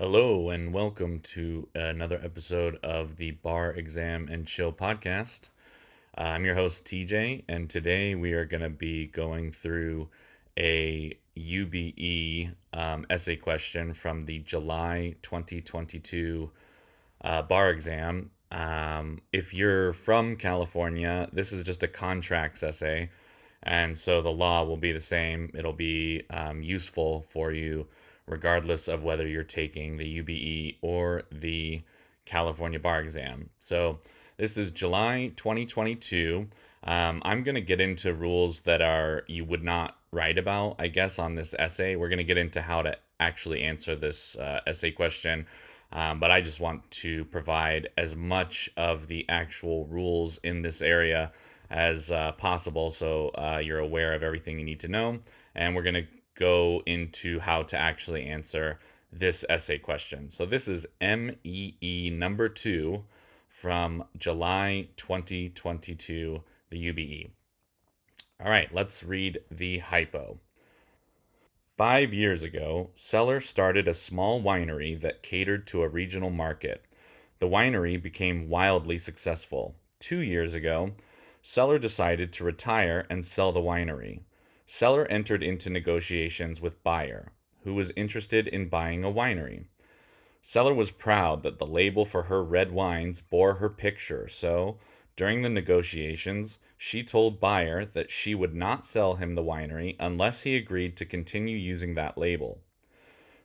Hello, and welcome to another episode of the Bar Exam and Chill podcast. I'm your host, TJ, and today we are going to be going through a UBE essay question from the July 2022 bar exam. If you're from California, this is just a contracts essay, and so the law will be the same. It'll be useful for you regardless of whether you're taking the UBE or the California bar exam. So this is July 2022. I'm going to get into rules that are you would not write about, I guess, on this essay. We're going to get into how to actually answer this essay question. But I just want to provide as much of the actual rules in this area as possible so you're aware of everything you need to know. And we're going to go into how to actually answer this essay question. So this is MEE number 2 from July 2022, the UBE. All right, let's read the hypo. 5 years ago, Cellar started a small winery that catered to a regional market. The winery became wildly successful. 2 years ago, Cellar decided to retire and sell the winery. Cellar entered into negotiations with buyer, who was interested in buying a winery. Cellar was proud that the label for her red wines bore her picture, so, during the negotiations, she told buyer that she would not sell him the winery unless he agreed to continue using that label.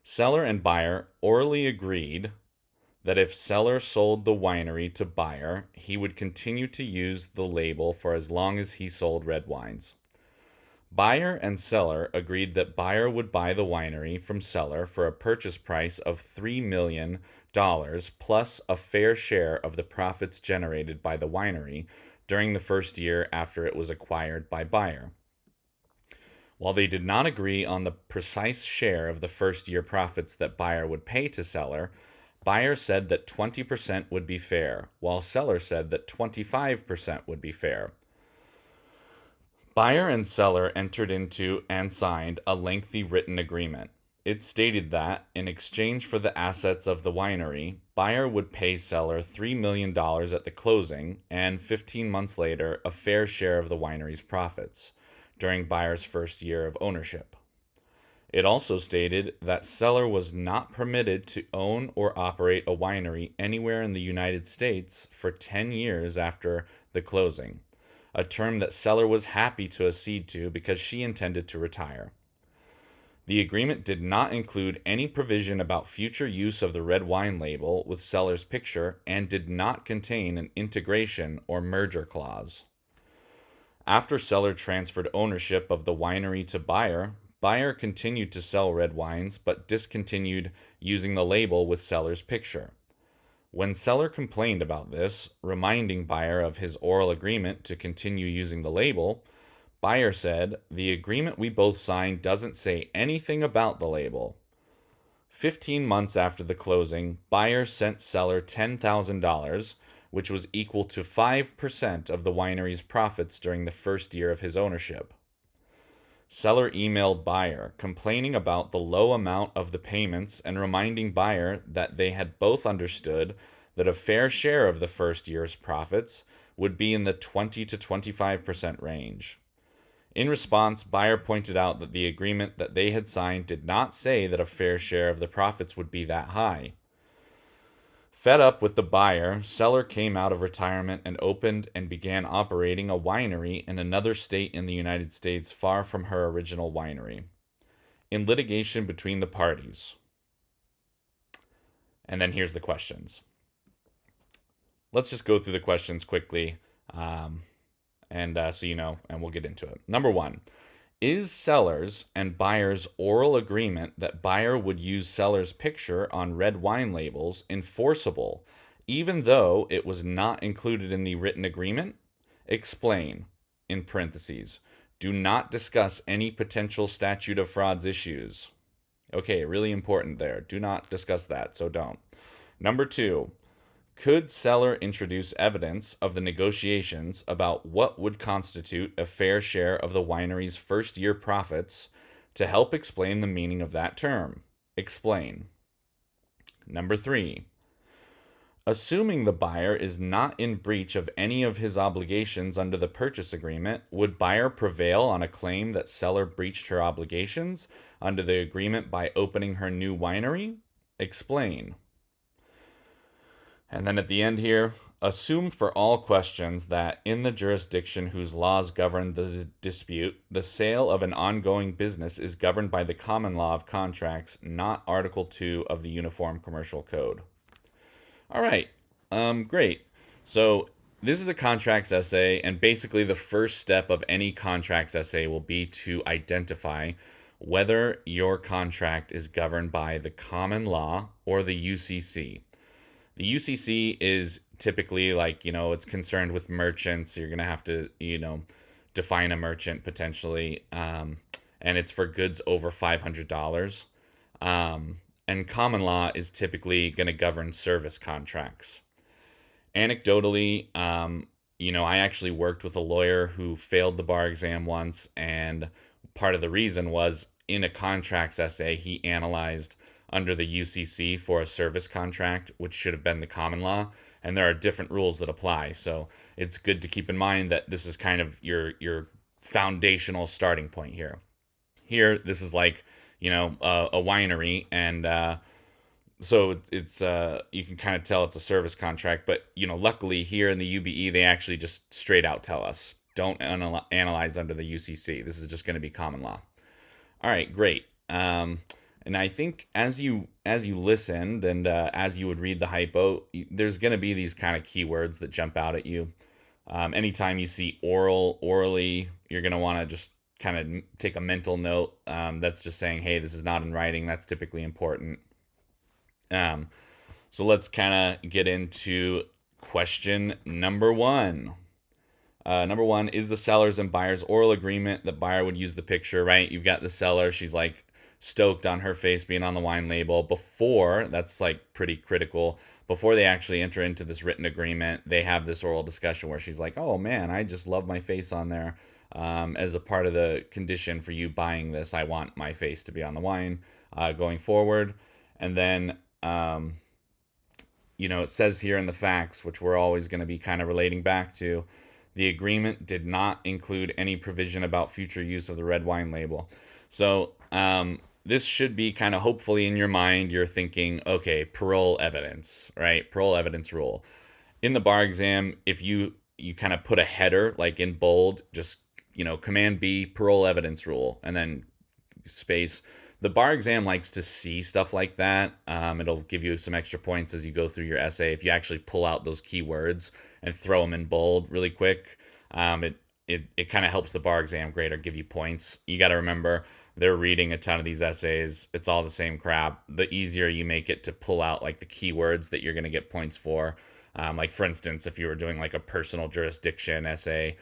Seller and buyer orally agreed that if seller sold the winery to buyer, he would continue to use the label for as long as he sold red wines. Buyer and seller agreed that buyer would buy the winery from seller for a purchase price of $3 million plus a fair share of the profits generated by the winery during the first year after it was acquired by buyer. While they did not agree on the precise share of the first year profits that buyer would pay to seller, buyer said that 20% would be fair, while seller said that 25% would be fair. Buyer and seller entered into and signed a lengthy written agreement. It stated that, in exchange for the assets of the winery, buyer would pay seller $3 million at the closing and 15 months later a fair share of the winery's profits during buyer's first year of ownership. It also stated that seller was not permitted to own or operate a winery anywhere in the United States for 10 years after the closing, a term that seller was happy to accede to because she intended to retire. The agreement did not include any provision about future use of the red wine label with seller's picture and did not contain an integration or merger clause. After seller transferred ownership of the winery to buyer, buyer continued to sell red wines but discontinued using the label with seller's picture. When seller complained about this, reminding buyer of his oral agreement to continue using the label, buyer said, "The agreement we both signed doesn't say anything about the label." 15 months after the closing, buyer sent seller $10,000, which was equal to 5% of the winery's profits during the first year of his ownership. Seller emailed buyer, complaining about the low amount of the payments and reminding buyer that they had both understood that a fair share of the first year's profits would be in the 20 to 25% range. In response, buyer pointed out that the agreement that they had signed did not say that a fair share of the profits would be that high. Fed up with the buyer, seller came out of retirement and opened and began operating a winery in another state in the United States far from her original winery. In litigation between the parties. And then here's the questions. Let's just go through the questions quickly, so you know, and we'll get into it. Number 1. Is seller's and buyer's oral agreement that buyer would use seller's picture on red wine labels enforceable, even though it was not included in the written agreement? Explain, in parentheses. Do not discuss any potential statute of frauds issues. Okay, really important there. Do not discuss that, so don't. Number 2. Could seller introduce evidence of the negotiations about what would constitute a fair share of the winery's first year profits to help explain the meaning of that term? Explain. Number 3, assuming the buyer is not in breach of any of his obligations under the purchase agreement, would buyer prevail on a claim that seller breached her obligations under the agreement by opening her new winery? Explain. And then at the end here, assume for all questions that in the jurisdiction whose laws govern the dispute, the sale of an ongoing business is governed by the common law of contracts, not Article 2 of the Uniform Commercial Code. All right, great. So this is a contracts essay, and basically the first step of any contracts essay will be to identify whether your contract is governed by the common law or the UCC. The UCC is typically like, it's concerned with merchants. So you're going to have to, define a merchant potentially. And it's for goods over $500. And common law is typically going to govern service contracts. Anecdotally, I actually worked with a lawyer who failed the bar exam once. And part of the reason was in a contracts essay, he analyzed under the UCC for a service contract, which should have been the common law, and there are different rules that apply. So it's good to keep in mind that this is kind of your foundational starting point here. Here, this is like a winery, and so it's you can kind of tell it's a service contract. But luckily here in the UBE, they actually just straight out tell us don't analyze under the UCC. This is just going to be common law. All right, great. And I think as you listened and as you would read the hypo, there's going to be these kind of keywords that jump out at you. Anytime you see orally, you're going to want to just kind of take a mental note. That's just saying, hey, this is not in writing. That's typically important. So let's kind of get into question number 1. Number 1 is the seller's and buyer's oral agreement. The buyer would use the picture, right? You've got the seller. She's like stoked on her face being on the wine label. Before, that's like pretty critical, before they actually enter into this written agreement, they have this oral discussion where she's like, oh man, I just love my face on there. As a part of the condition for you buying this, I want my face to be on the wine going forward. And then it says here in the facts, which we're always going to be kind of relating back to, the agreement did not include any provision about future use of the red wine label. So this should be kind of hopefully in your mind, you're thinking, okay, parole evidence, right? Parole evidence rule. In the bar exam, if you kind of put a header like in bold, just, command B, parole evidence rule, and then space. The bar exam likes to see stuff like that. It'll give you some extra points as you go through your essay. If you actually pull out those keywords and throw them in bold really quick, it kind of helps the bar exam grade or give you points. You got to remember, they're reading a ton of these essays. It's all the same crap. The easier you make it to pull out like the keywords that you're going to get points for. Like for instance, if you were doing like a personal jurisdiction essay,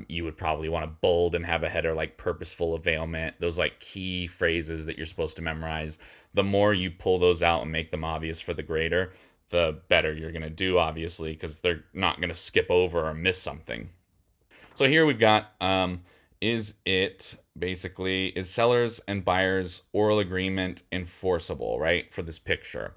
you would probably want to bold and have a header like purposeful availment, those like key phrases that you're supposed to memorize. The more you pull those out and make them obvious for the grader, the better you're going to do, obviously, because they're not going to skip over or miss something. So here we've got, is sellers and buyers oral agreement enforceable, right, for this picture?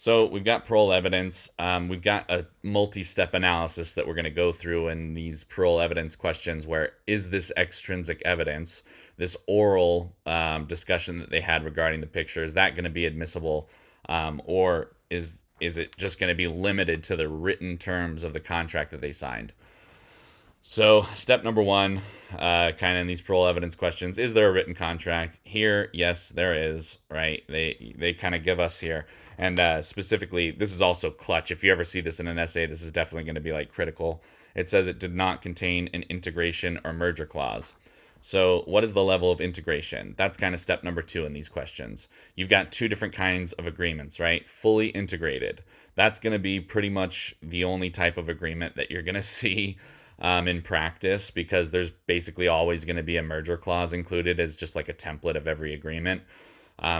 So we've got parole evidence. We've got a multi-step analysis that we're going to go through in these parole evidence questions where is this extrinsic evidence, this oral discussion that they had regarding the picture, is that going to be admissible, or is it just going to be limited to the written terms of the contract that they signed? So step number 1, kind of in these parole evidence questions, is there a written contract? Here, yes, there is, right? They kind of give us here. And specifically, this is also clutch. If you ever see this in an essay, this is definitely going to be like critical. It says it did not contain an integration or merger clause. So what is the level of integration? That's kind of step number 2 in these questions. You've got 2 different kinds of agreements, right? Fully integrated. That's going to be pretty much the only type of agreement that you're going to see in practice, because there's basically always going to be a merger clause included as just like a template of every agreement.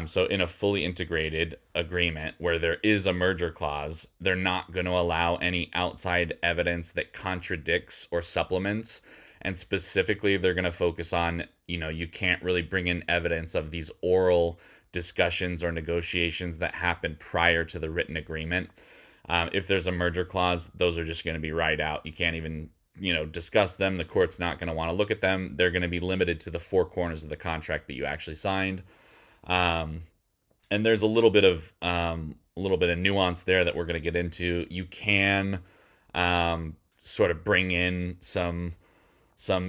So in a fully integrated agreement where there is a merger clause, they're not going to allow any outside evidence that contradicts or supplements. And specifically, they're going to focus on, you can't really bring in evidence of these oral discussions or negotiations that happen prior to the written agreement. If there's a merger clause, those are just going to be right out. You can't even, discuss them. The court's not going to want to look at them. They're going to be limited to the four corners of the contract that you actually signed. And there's a little bit of nuance there that we're going to get into. You can sort of bring in some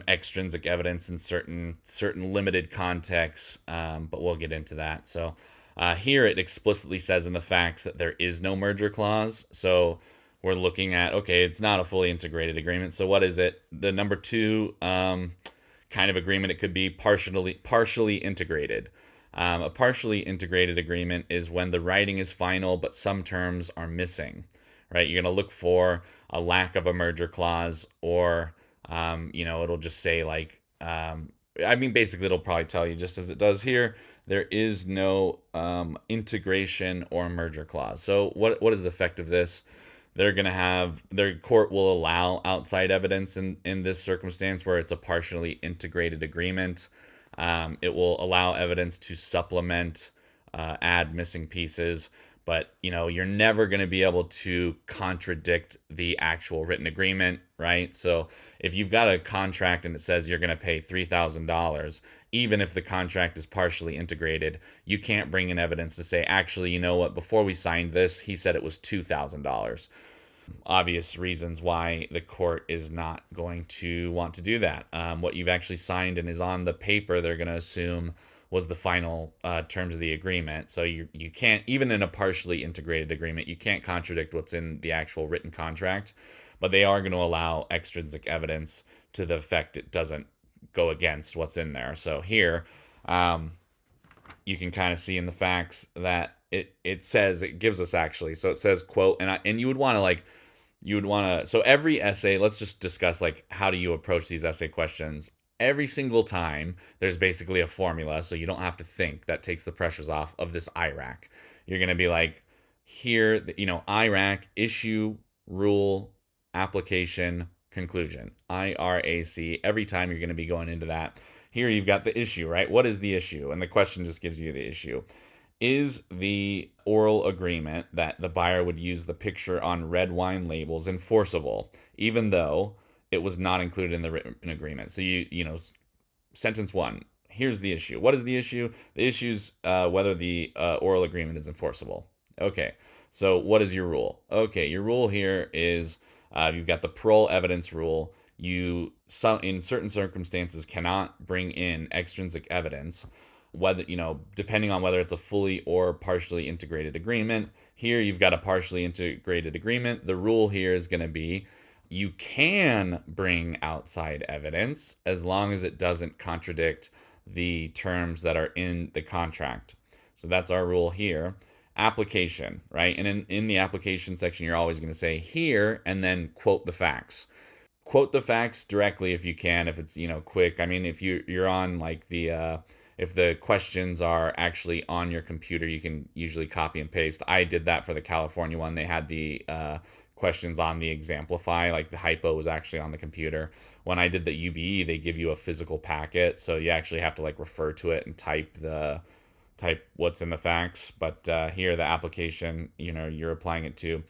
extrinsic evidence in certain limited contexts, but we'll get into that. So here it explicitly says in the facts that there is no merger clause. So we're looking at, okay, it's not a fully integrated agreement. So what is it? The number 2 kind of agreement, it could be partially integrated. A partially integrated agreement is when the writing is final, but some terms are missing, right? You're going to look for a lack of a merger clause, or, it'll just say like, basically it'll probably tell you, just as it does here, there is no integration or merger clause. So what is the effect of this? They're going to have, their court will allow outside evidence in this circumstance where it's a partially integrated agreement. It will allow evidence to supplement, add missing pieces, but you're never going to be able to contradict the actual written agreement, right? So if you've got a contract and it says you're going to pay $3,000, even if the contract is partially integrated, you can't bring in evidence to say, actually, you know what, before we signed this, he said it was $2,000. Obvious reasons why the court is not going to want to do that. What you've actually signed and is on the paper, they're going to assume was the final terms of the agreement. So you can't, even in a partially integrated agreement, you can't contradict what's in the actual written contract, but they are going to allow extrinsic evidence to the effect it doesn't go against what's in there. So here, you can kind of see in the facts that it says, it gives us actually, so it says, quote, and you would want to, so every essay, let's just discuss like, how do you approach these essay questions? Every single time there's basically a formula, so you don't have to think. That takes the pressures off of this IRAC. You're going to be like, here, IRAC, issue, rule, application, conclusion, IRAC. Every time you're going to be going into that. Here you've got the issue, right? What is the issue? And the question just gives you the issue. Is the oral agreement that the buyer would use the picture on red wine labels enforceable, even though it was not included in the written agreement? So sentence 1, here's the issue. What is the issue? The issue's whether the oral agreement is enforceable. Okay, so what is your rule? Okay, your rule here is you've got the Parol Evidence Rule. You, in certain circumstances, cannot bring in extrinsic evidence, whether, depending on whether it's a fully or partially integrated agreement. Here you've got a partially integrated agreement. The rule here is going to be you can bring outside evidence as long as it doesn't contradict the terms that are in the contract. So that's our rule here. Application, right? And in the application section, you're always going to say here and then quote the facts. Quote the facts directly if you can, if it's, quick. If you're on like if the questions are actually on your computer, you can usually copy and paste. I did that for the California one. They had the questions on the Exemplify, like the Hypo was actually on the computer. When I did the UBE, they give you a physical packet, so you actually have to like refer to it and type what's in the facts. But here, the application, you're applying it to.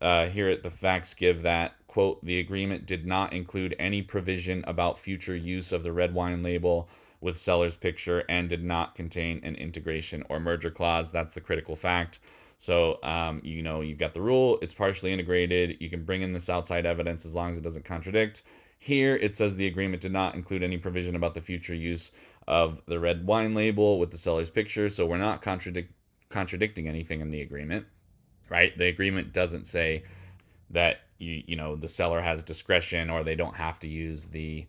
Here, the facts give that, quote, the agreement did not include any provision about future use of the red wine label with seller's picture and did not contain an integration or merger clause. That's the critical fact. So, you've got the rule, it's partially integrated. You can bring in this outside evidence as long as it doesn't contradict. Here, it says the agreement did not include any provision about the future use of the red wine label with the seller's picture. So we're not contradicting anything in the agreement, right? The agreement doesn't say that, the seller has discretion or they don't have to use the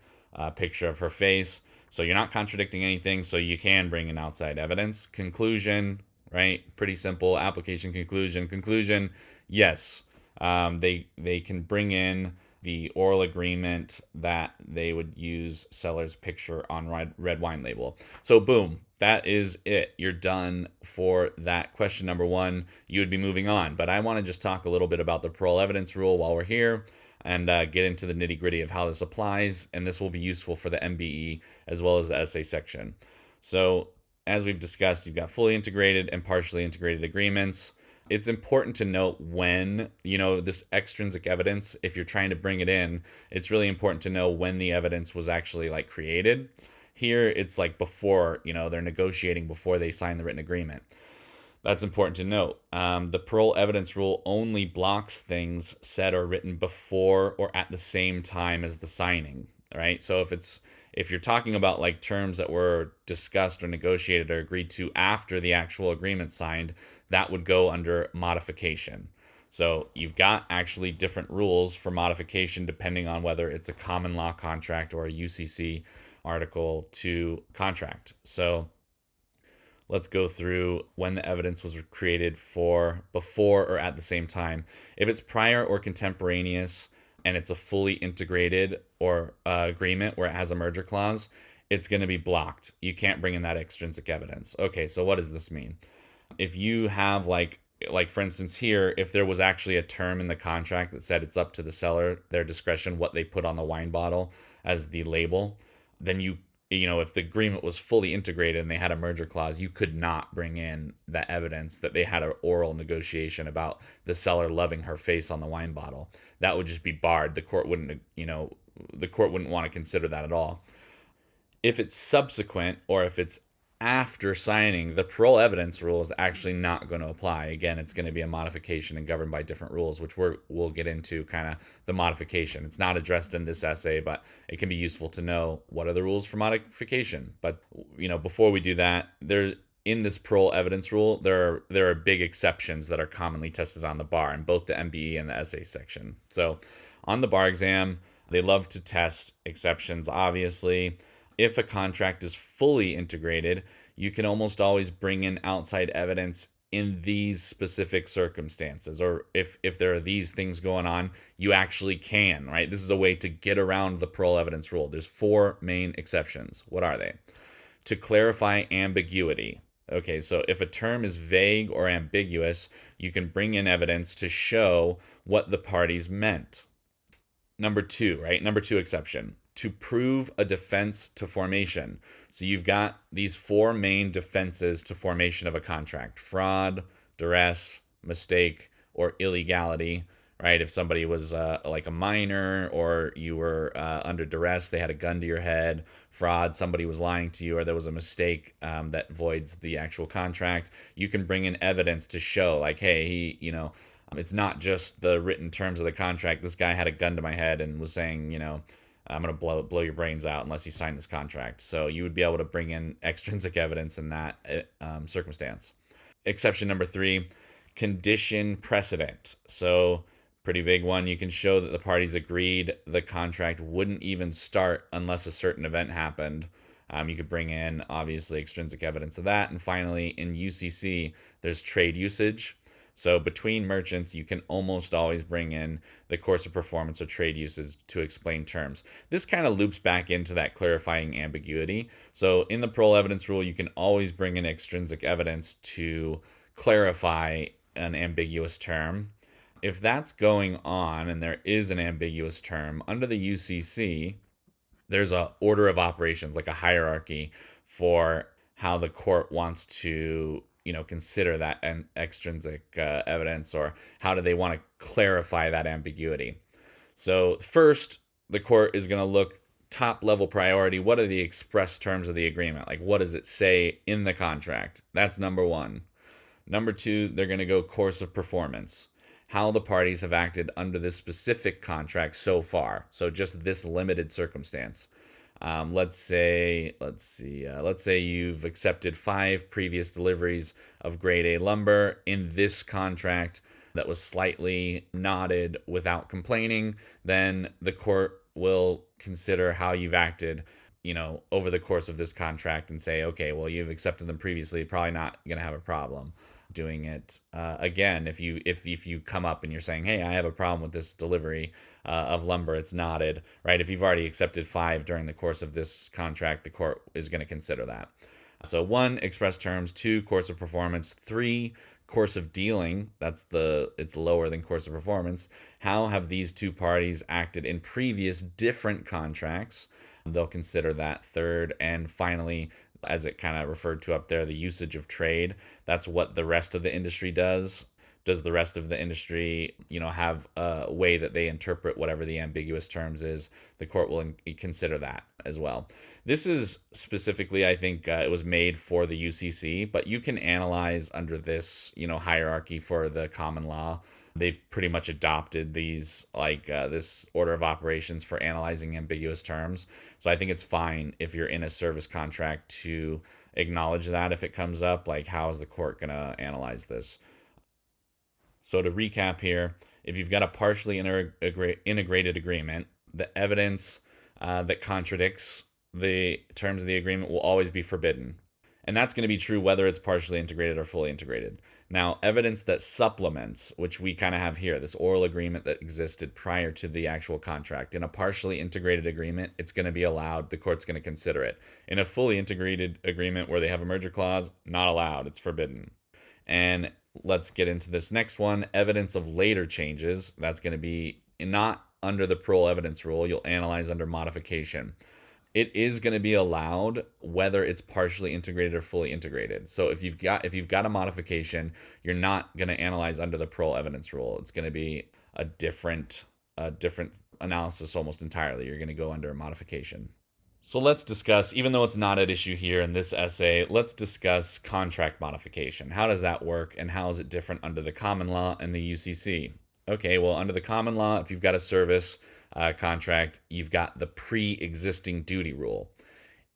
picture of her face. So you're not contradicting anything, so you can bring in outside evidence. Conclusion, right? Pretty simple. Application, conclusion. Yes, they can bring in the oral agreement that they would use seller's picture on red wine label. So boom, that is it. You're done for that question number 1. You would be moving on. But I want to just talk a little bit about the Parol Evidence Rule while we're here, and get into the nitty-gritty of how this applies, and this will be useful for the MBE as well as the essay section. So as we've discussed, you've got fully integrated and partially integrated agreements. It's important to note when, this extrinsic evidence, if you're trying to bring it in, it's really important to know when the evidence was actually like created. Here, it's like before, they're negotiating before they sign the written agreement. That's important to note. The Parol Evidence Rule only blocks things said or written before or at the same time as the signing, right? So if you're talking about like terms that were discussed or negotiated or agreed to after the actual agreement signed, that would go under modification. So you've got actually different rules for modification depending on whether it's a common law contract or a UCC Article 2 contract. So let's go through when the evidence was created for before or at the same time. If it's prior or contemporaneous and it's a fully integrated or agreement where it has a merger clause, it's going to be blocked. You can't bring in that extrinsic evidence. Okay, so what does this mean? If you have like for instance here, if there was actually a term in the contract that said it's up to the seller, their discretion, what they put on the wine bottle as the label, then if the agreement was fully integrated and they had a merger clause, you could not bring in that evidence that they had an oral negotiation about the seller loving her face on the wine bottle. That would just be barred. The court wouldn't want to consider that at all. If it's subsequent or if it's after signing, the Parol Evidence Rule is actually not going to apply. Again, it's going to be a modification and governed by different rules, which we'll get into kind of the modification. It's not addressed in this essay, but it can be useful to know what are the rules for modification. But, before we do that, in this Parol Evidence Rule, there are big exceptions that are commonly tested on the bar in both the MBE and the essay section. So on the bar exam, they love to test exceptions, obviously. If a contract is fully integrated, you can almost always bring in outside evidence in these specific circumstances. Or if there are these things going on, you actually can, right? This is a way to get around the Parol Evidence Rule. There's 4 main exceptions. What are they? To clarify ambiguity. Okay, so if a term is vague or ambiguous, you can bring in evidence to show what the parties meant. Number 2 exception. To prove a defense to formation. So you've got these 4 main defenses to formation of a contract: fraud, duress, mistake, or illegality, right? If somebody was like a minor, or you were under duress, they had a gun to your head; fraud, somebody was lying to you, or there was a mistake that voids the actual contract. You can bring in evidence to show like, hey, it's not just the written terms of the contract. This guy had a gun to my head and was saying, I'm going to blow your brains out unless you sign this contract. So you would be able to bring in extrinsic evidence in that circumstance. Exception number 3, condition precedent. So pretty big one. You can show that the parties agreed the contract wouldn't even start unless a certain event happened. You could bring in, obviously, extrinsic evidence of that. And finally, in UCC, there's trade usage. So between merchants, you can almost always bring in the course of performance or trade usage to explain terms. This kind of loops back into that clarifying ambiguity. So in the Parol Evidence Rule, you can always bring in extrinsic evidence to clarify an ambiguous term. If that's going on and there is an ambiguous term, under the UCC, there's a order of operations, like a hierarchy for how the court wants to consider that an extrinsic evidence, or how do they want to clarify that ambiguity. So first, the court is going to look top level priority. What are the express terms of the agreement? Like, what does it say in the contract? That's number 1. Number 2, they're going to go course of performance. How the parties have acted under this specific contract so far. So just this limited circumstance. Let's say you've accepted 5 previous deliveries of grade A lumber in this contract that was slightly nodded without complaining. Then the court will consider how you've acted, over the course of this contract and say, okay, well, you've accepted them previously, probably not going to have a problem doing it again. If you come up and you're saying, hey, I have a problem with this delivery of lumber, it's knotted, right? If you've already accepted 5 during the course of this contract, the court is going to consider that. So 1, express terms; 2, course of performance; 3, course of dealing. It's lower than course of performance. How have these 2 parties acted in previous different contracts? They'll consider that. 3rd, and finally, as it kind of referred to up there, the usage of trade. That's what the rest of the industry does. Does the rest of the industry, have a way that they interpret whatever the ambiguous terms is? The court will consider that as well. This is specifically, I think, it was made for the UCC, but you can analyze under this, hierarchy for the common law. They've pretty much adopted these, this order of operations for analyzing ambiguous terms. So I think it's fine if you're in a service contract to acknowledge that if it comes up, like how is the court going to analyze this? So to recap here, if you've got a partially integrated agreement, the evidence that contradicts the terms of the agreement will always be forbidden. And that's going to be true whether it's partially integrated or fully integrated. Now, evidence that supplements, which we kind of have here, this oral agreement that existed prior to the actual contract. In a partially integrated agreement, it's going to be allowed. The court's going to consider it. In a fully integrated agreement where they have a merger clause, not allowed. It's forbidden. And let's get into this next one. Evidence of later changes. That's going to be not under the Parol Evidence Rule. You'll analyze under modification. It is going to be allowed whether it's partially integrated or fully integrated. So if you've got a modification, you're not going to analyze under the Parol Evidence Rule. It's going to be a different analysis almost entirely. You're going to go under modification. So let's discuss, even though it's not at issue here in this essay, let's discuss contract modification. How does that work, and how is it different under the common law and the UCC? Okay, well, under the common law, if you've got a service contract, you've got the pre-existing duty rule.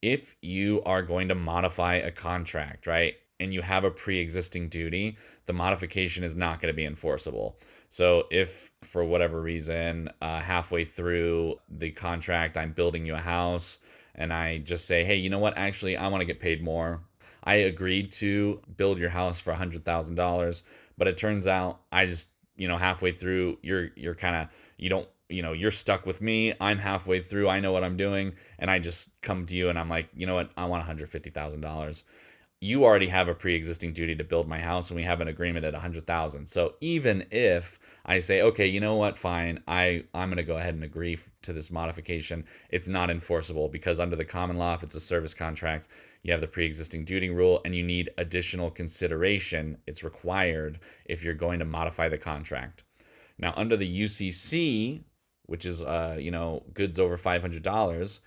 If you are going to modify a contract, right, and you have a pre-existing duty, the modification is not going to be enforceable. So if for whatever reason, halfway through the contract, I'm building you a house and I just say, hey, you know what? Actually, I want to get paid more. I agreed to build your house for $100,000, but it turns out I just, halfway through, you're kind of, you're stuck with me. I'm halfway through. I know what I'm doing. And I just come to you and I'm like, you know what? I want $150,000. You already have a pre-existing duty to build my house, and we have an agreement at $100,000. So even if I say, okay, you know what, fine, I'm going to go ahead and agree to this modification, it's not enforceable, because under the common law, if it's a service contract, you have the pre-existing duty rule, and you need additional consideration. It's required if you're going to modify the contract. Now, under the UCC, which is goods over $500,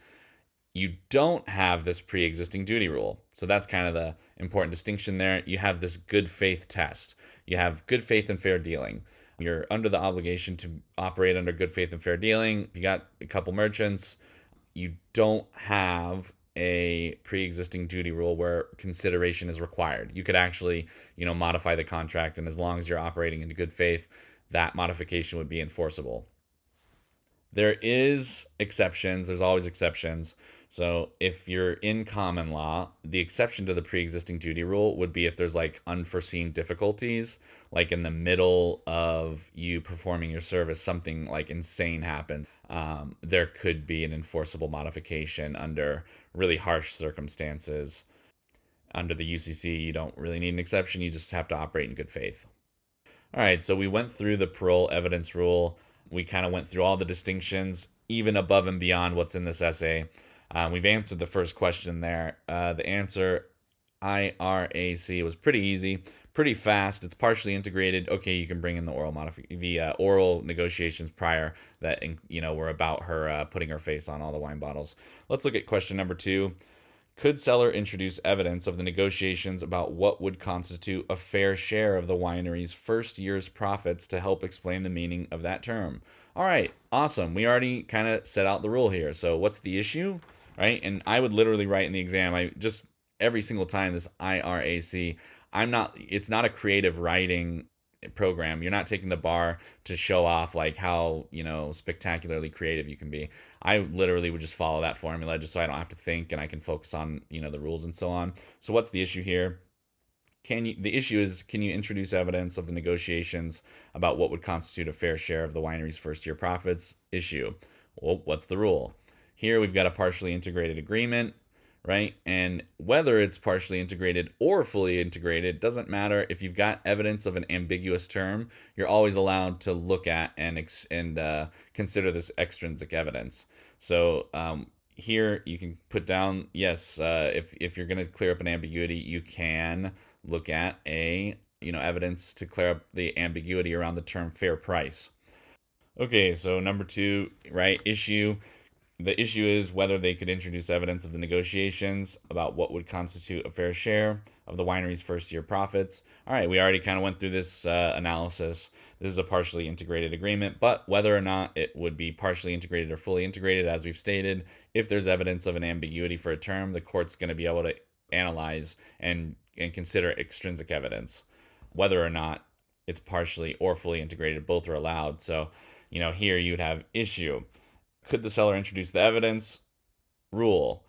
you don't have this pre-existing duty rule. So that's kind of the important distinction there. You have this good faith test. You have good faith and fair dealing. You're under the obligation to operate under good faith and fair dealing. If you got a couple merchants, you don't have a pre-existing duty rule where consideration is required. You could actually, modify the contract, and as long as you're operating in good faith, that modification would be enforceable. There is exceptions. There's always exceptions. So if you're in common law, the exception to the pre-existing duty rule would be if there's unforeseen difficulties, like in the middle of you performing your service, something like insane happens. There could be an enforceable modification under really harsh circumstances. Under the UCC, you don't really need an exception. You just have to operate in good faith. All right, so we went through the Parol Evidence Rule. We kind of went through all the distinctions, even above and beyond what's in this essay. We've answered the first question there. The answer, IRAC, was pretty easy, pretty fast. It's partially integrated. Okay, you can bring in the oral negotiations prior that were about her putting her face on all the wine bottles. Let's look at question number 2. Could seller introduce evidence of the negotiations about what would constitute a fair share of the winery's first year's profits to help explain the meaning of that term? All right, awesome. We already kind of set out the rule here. So what's the issue, right? And I would literally write in the exam, every single time this IRAC, it's not a creative writing program. You're not taking the bar to show off how spectacularly creative you can be. I literally would just follow that formula just so I don't have to think, and I can focus on the rules and so on. So what's the issue here? The issue is, can you introduce evidence of the negotiations about what would constitute a fair share of the winery's first year profits? Issue. Well, what's the rule? Here we've got a partially integrated agreement, right? And whether it's partially integrated or fully integrated doesn't matter. If you've got evidence of an ambiguous term, you're always allowed to look at and consider this extrinsic evidence. So here you can put down, yes, if you're going to clear up an ambiguity, you can look at evidence to clear up the ambiguity around the term fair price. Okay, so number 2, right, issue. The issue is whether they could introduce evidence of the negotiations about what would constitute a fair share of the winery's first year profits. All right, we already kind of went through this analysis. This is a partially integrated agreement, but whether or not it would be partially integrated or fully integrated, as we've stated, if there's evidence of an ambiguity for a term, the court's going to be able to analyze and consider extrinsic evidence, whether or not it's partially or fully integrated. Both are allowed. So, here you'd have issue. Could the seller introduce the evidence? Rule.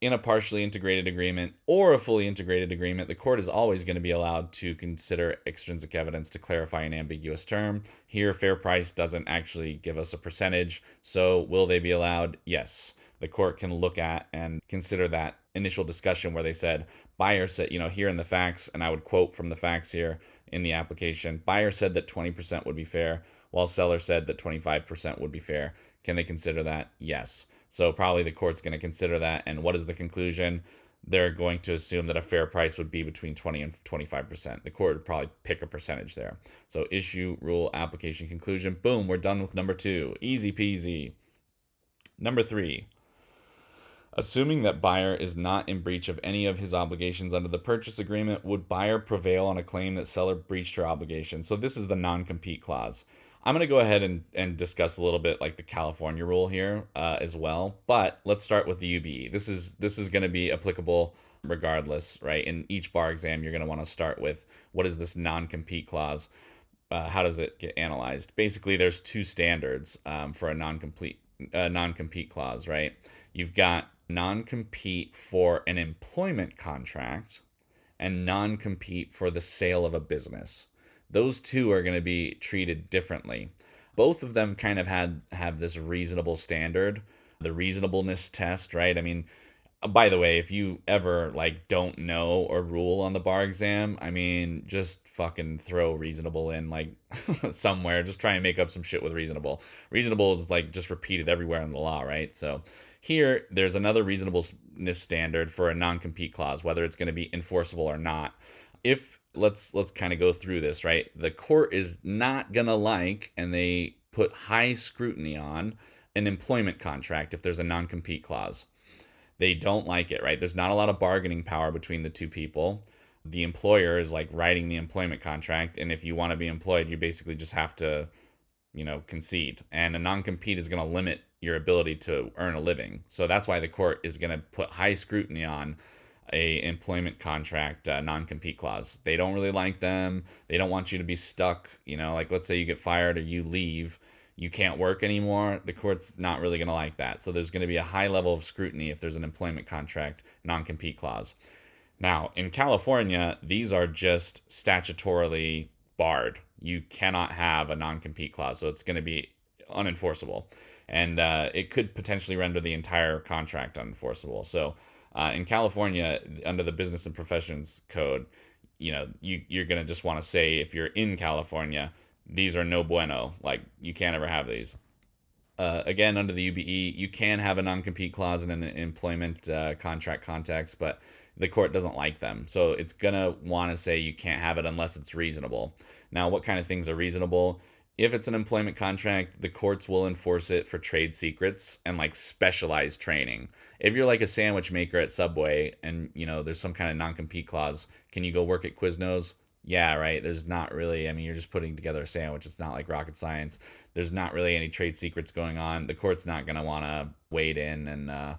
In a partially integrated agreement or a fully integrated agreement, the court is always going to be allowed to consider extrinsic evidence to clarify an ambiguous term. Here, fair price doesn't actually give us a percentage, so will they be allowed? Yes. The court can look at and consider that initial discussion where they said, buyer said, here in the facts, and I would quote from the facts here in the application, buyer said that 20% would be fair, while seller said that 25% would be fair. Can they consider that? Yes. So probably the court's going to consider that. And what is the conclusion? They're going to assume that a fair price would be between 20 and 25%. The court would probably pick a percentage there. So issue, rule, application, conclusion. Boom, we're done with number 2. Easy peasy. Number 3. Assuming that buyer is not in breach of any of his obligations under the purchase agreement, would buyer prevail on a claim that seller breached her obligation? So this is the non-compete clause. I'm going to go ahead and discuss a little bit like the California rule here as well. But let's start with the UBE. This is going to be applicable regardless, right? In each bar exam, you're going to want to start with what is this non-compete clause? How does it get analyzed? Basically, there's 2 standards for a non-compete clause, right? You've got non-compete for an employment contract and non-compete for the sale of a business. Those 2 are going to be treated differently. Both of them kind of have this reasonable standard, the reasonableness test, right? I mean, by the way, if you ever don't know a rule on the bar exam, I mean, just fucking throw reasonable in somewhere. Just try and make up some shit with reasonable. Reasonable is just repeated everywhere in the law, right? So here, there's another reasonableness standard for a non-compete clause, whether it's going to be enforceable or not. If let's kind of go through this, right? The court is not going to and they put high scrutiny on an employment contract if there's a non-compete clause. They don't like it, right? There's not a lot of bargaining power between the 2 people. The employer is writing the employment contract, and if you want to be employed, you basically just have to, concede. And a non-compete is going to limit your ability to earn a living. So that's why the court is going to put high scrutiny on a employment contract non-compete clause. They don't really like them. They don't want you to be stuck. Let's say you get fired or you leave, you can't work anymore. The court's not really going to like that. So there's going to be a high level of scrutiny if there's an employment contract non-compete clause. Now, in California, these are just statutorily barred. You cannot have a non-compete clause, so it's going to be unenforceable. And it could potentially render the entire contract unenforceable. So in California, under the Business and Professions Code, you're going to just want to say, if you're in California, these are no bueno. You can't ever have these. Again, under the UBE, you can have a non-compete clause in an employment contract context, but the court doesn't like them. So it's going to want to say you can't have it unless it's reasonable. Now, what kind of things are reasonable? If it's an employment contract, the courts will enforce it for trade secrets and specialized training. If you're a sandwich maker at Subway and, there's some kind of non-compete clause, can you go work at Quiznos? Yeah, right. There's not really, you're just putting together a sandwich. It's not like rocket science. There's not really any trade secrets going on. The court's not going to want to wade in and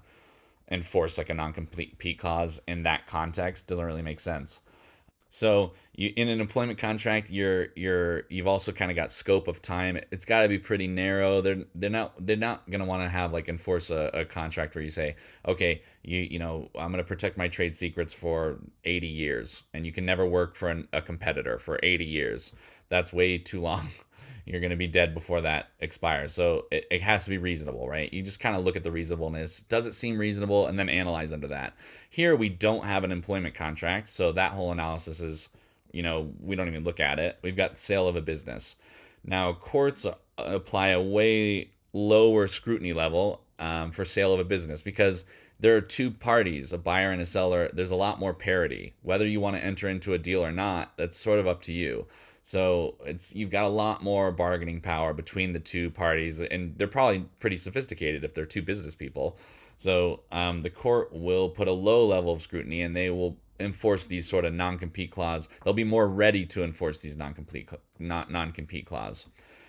enforce a non-compete clause in that context. Doesn't really make sense. So in an employment contract, you've also kind of got scope of time. It's got to be pretty narrow. They're not gonna want to have enforce a contract where you say, okay, I'm gonna protect my trade secrets for 80 years, and you can never work for a competitor for 80 years. That's way too long. You're going to be dead before that expires. So it has to be reasonable, right? You just kind of look at the reasonableness. Does it seem reasonable? And then analyze under that. Here, we don't have an employment contract. So that whole analysis is, we don't even look at it. We've got sale of a business. Now, courts apply a way lower scrutiny level for sale of a business, because there are two parties, a buyer and a seller. There's a lot more parity. Whether you want to enter into a deal or not, that's sort of up to you. So you've got a lot more bargaining power between the two parties, and they're probably pretty sophisticated if they're two business people. So the court will put a low level of scrutiny, and they will enforce these sort of non-compete clause. They'll be more ready to enforce these non-compete clause.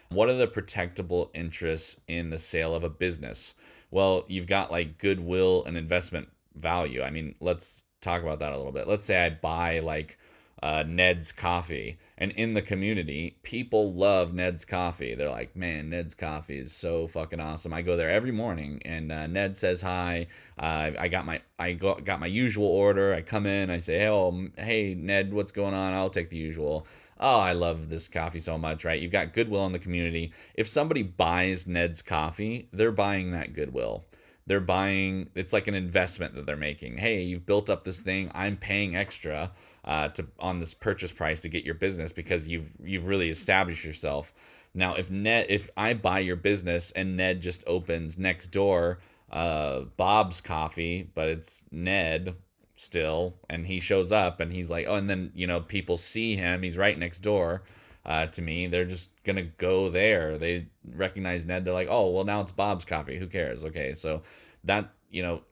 What are the protectable interests in the sale of a business? Well, you've got like goodwill and investment value. I mean, let's talk about that a little bit. Let's say I buy like Ned's coffee, and in the community, people love Ned's coffee. They're like, man, Ned's coffee is so fucking awesome. I go there every morning, and Ned says hi. Got my usual order. I come in, I say, hey Ned, what's going on? I'll take the usual. Oh, I love this coffee so much, right? You've got goodwill in the community. If somebody buys Ned's coffee, they're buying that goodwill. They're buying, it's like an investment that they're making. Hey, you've built up this thing. I'm paying extra on this purchase price to get your business, because you've really established yourself. Now, if I buy your business and Ned just opens next door Bob's Coffee, but it's Ned still, and he shows up and he's like, oh, and then people see him, he's right next door to me, they're just gonna go there. They recognize Ned, they're like, oh well, now it's Bob's Coffee, who cares? Okay, so that,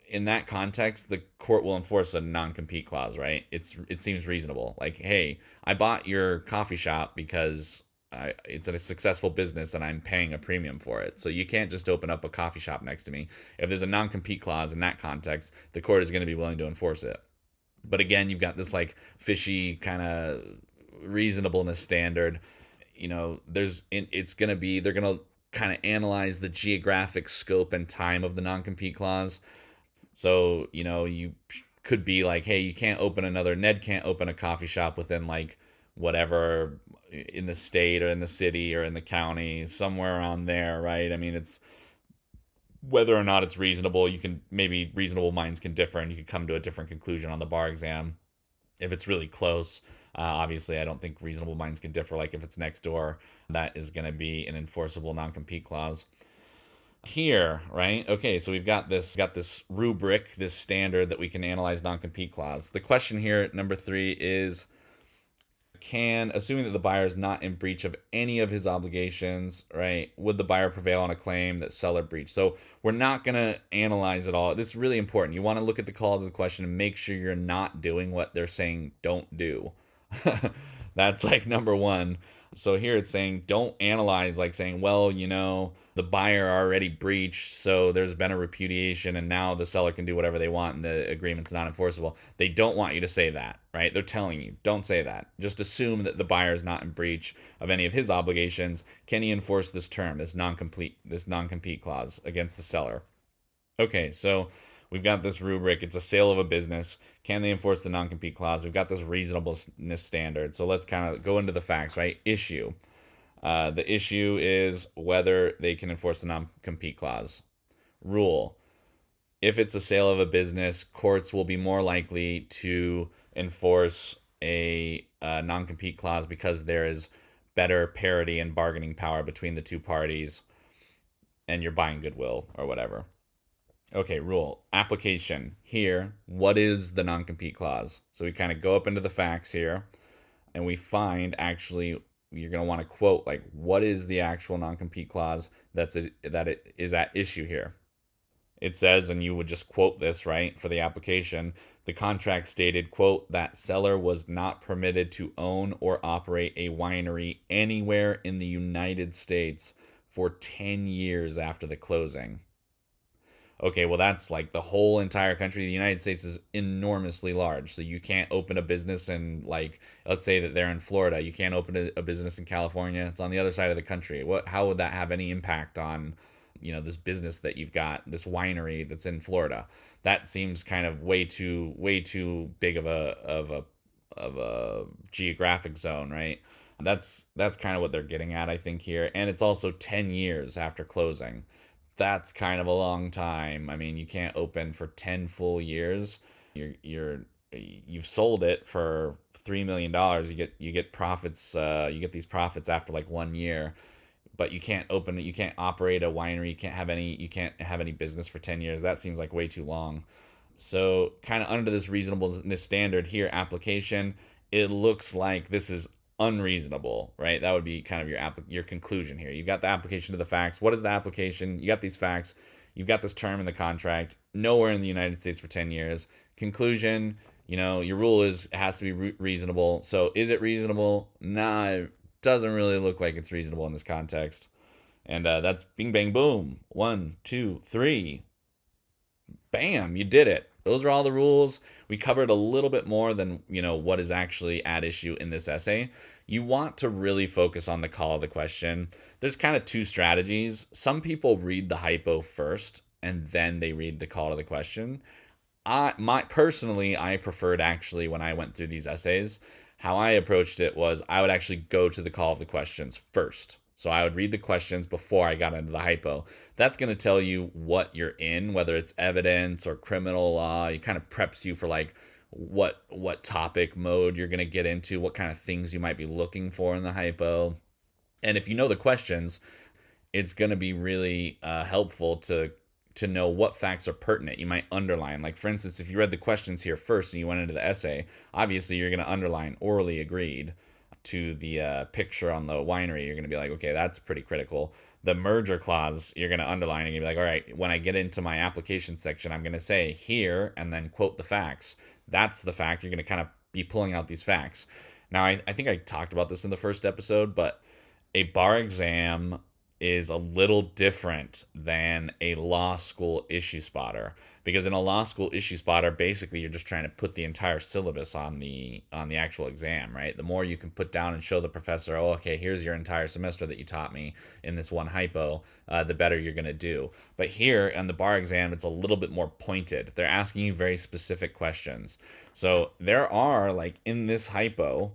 in that context, the court will enforce a non-compete clause, right? It seems reasonable. Like, hey, I bought your coffee shop because it's a successful business and I'm paying a premium for it. So you can't just open up a coffee shop next to me. If there's a non-compete clause in that context, the court is going to be willing to enforce it. But again, you've got this like fishy kind of reasonableness standard. They're going to kind of analyze the geographic scope and time of the non-compete clause. So, you could be like, hey, Ned can't open a coffee shop within like whatever, in the state or in the city or in the county, somewhere around there, right? I mean, it's whether or not it's reasonable. Maybe reasonable minds can differ, and you can come to a different conclusion on the bar exam if it's really close. Obviously, I don't think reasonable minds can differ. Like if it's next door, that is going to be an enforceable non-compete clause. Here, right? Okay, so we've got this rubric, this standard that we can analyze non-compete clause. The question here, number 3, is assuming that the buyer is not in breach of any of his obligations, right, would the buyer prevail on a claim that seller breached? So we're not going to analyze it all. This is really important. You want to look at the call to the question and make sure you're not doing what they're saying don't do. That's like number 1. So here it's saying don't analyze like saying, well, the buyer already breached, so there's been a repudiation and now the seller can do whatever they want and the agreement's not enforceable. They don't want you to say that, right? They're telling you, don't say that. Just assume that the buyer is not in breach of any of his obligations. Can he enforce this term, this non-compete clause against the seller? Okay, so we've got this rubric. It's a sale of a business. Can they enforce the non-compete clause? We've got this reasonableness standard. So let's kind of go into the facts, right? Issue. The issue is whether they can enforce the non-compete clause. Rule. If it's a sale of a business, courts will be more likely to enforce a non-compete clause because there is better parity and bargaining power between the two parties, and you're buying goodwill or whatever. Okay, rule. Application. Here, what is the non-compete clause? So we kind of go up into the facts here, and we find, actually, you're going to want to quote, like, what is the actual non-compete clause that it is at issue here? It says, and you would just quote this, right, for the application, the contract stated, quote, that seller was not permitted to own or operate a winery anywhere in the United States for 10 years after the closing. Okay, well, that's like the whole entire country. The United States is enormously large. So you can't open a business in, like, let's say that they're in Florida. You can't open a business in California. It's on the other side of the country. How would that have any impact on, this business that you've got, this winery that's in Florida? That seems kind of way too big of a geographic zone, right? That's kind of what they're getting at, I think, here. And it's also 10 years after closing. That's kind of a long time. I mean, you can't open for 10 full years. You've sold it for $3 million. You get profits. You get these profits after like 1 year. but you can't operate a winery, you can't have any business for 10 years. That seems like way too long. So kind of under this reasonableness standard here, application, it looks like this is unreasonable, right? That would be kind of your conclusion here. You've got the application to the facts. What is the application? You got these facts. You've got this term in the contract. Nowhere in the United States for 10 years. Conclusion, your rule is it has to be reasonable. So is it reasonable? Nah, it doesn't really look like it's reasonable in this context. And that's bing, bang, boom. 1, 2, 3. Bam, you did it. Those are all the rules. We covered a little bit more than, what is actually at issue in this essay. You want to really focus on the call of the question. There's kind of two strategies. Some people read the hypo first and then they read the call to the question. Personally, I preferred actually when I went through these essays, how I approached it was I would actually go to the call of the questions first. So I would read the questions before I got into the hypo. That's going to tell you what you're in, whether it's evidence or criminal law. It kind of preps you for like what topic mode you're going to get into, what kind of things you might be looking for in the hypo. And if you know the questions, it's going to be really helpful to know what facts are pertinent. You might underline, like for instance, if you read the questions here first and you went into the essay, obviously you're going to underline orally agreed to the picture on the winery. You're going to be like, okay, that's pretty critical. The merger clause, you're going to underline and you're going to be like, all right, when I get into my application section, I'm going to say here and then quote the facts. That's the fact. You're going to kind of be pulling out these facts. Now, I think I talked about this in the first episode, but a bar exam is a little different than a law school issue spotter, because in a law school issue spotter, basically you're just trying to put the entire syllabus on the actual exam, right? The more you can put down and show the professor, oh, okay, here's your entire semester that you taught me in this one hypo, the better you're going to do. But here on the bar exam, it's a little bit more pointed. They're asking you very specific questions. So there are, like in this hypo,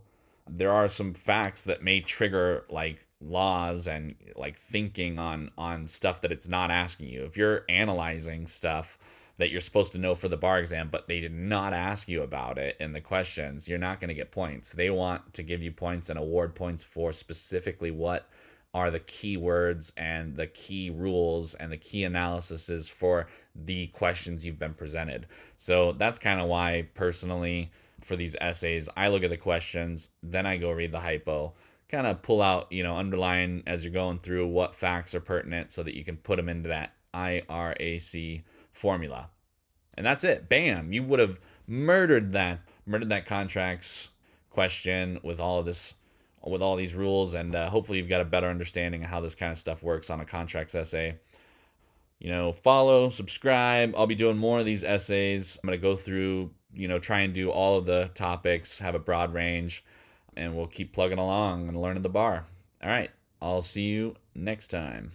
there are some facts that may trigger like laws and like thinking on stuff that it's not asking you. If you're analyzing stuff that you're supposed to know for the bar exam, but they did not ask you about it in the questions, you're not going to get points. They want to give you points and award points for specifically what are the key words and the key rules and the key analyses for the questions you've been presented. So that's kind of why personally for these essays, I look at the questions, then I go read the hypo, kind of pull out, underline as you're going through what facts are pertinent so that you can put them into that IRAC formula. And that's it. Bam. You would have murdered that contracts question with all of this, with all these rules. And hopefully you've got a better understanding of how this kind of stuff works on a contracts essay. Follow, subscribe. I'll be doing more of these essays. I'm going to go through, try and do all of the topics, have a broad range, and we'll keep plugging along and learning the bar. All right. I'll see you next time.